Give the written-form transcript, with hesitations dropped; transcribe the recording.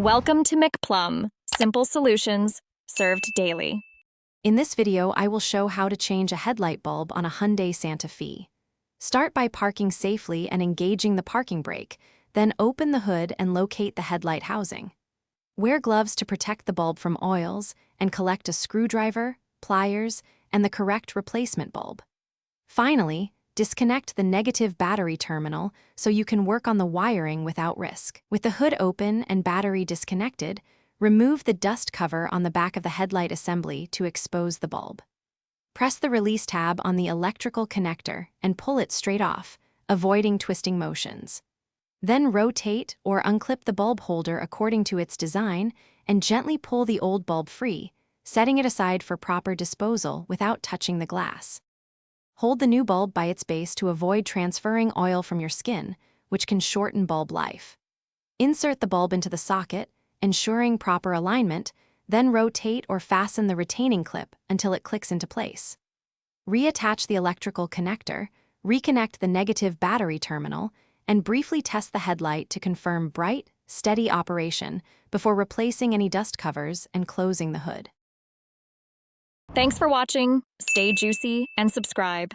Welcome to McPlum, simple solutions served daily. In this video, I will show how to change a headlight bulb on a Hyundai Santa Fe. Start by parking safely and engaging the parking brake, then open the hood and locate the headlight housing. Wear gloves to protect the bulb from oils and collect a screwdriver, pliers, and the correct replacement bulb. Finally, disconnect the negative battery terminal so you can work on the wiring without risk. With the hood open and battery disconnected, remove the dust cover on the back of the headlight assembly to expose the bulb. Press the release tab on the electrical connector and pull it straight off, avoiding twisting motions. Then rotate or unclip the bulb holder according to its design and gently pull the old bulb free, setting it aside for proper disposal without touching the glass. Hold the new bulb by its base to avoid transferring oil from your skin, which can shorten bulb life. Insert the bulb into the socket, ensuring proper alignment, then rotate or fasten the retaining clip until it clicks into place. Reattach the electrical connector, reconnect the negative battery terminal, and briefly test the headlight to confirm bright, steady operation before replacing any dust covers and closing the hood. Thanks for watching. Stay juicy and subscribe.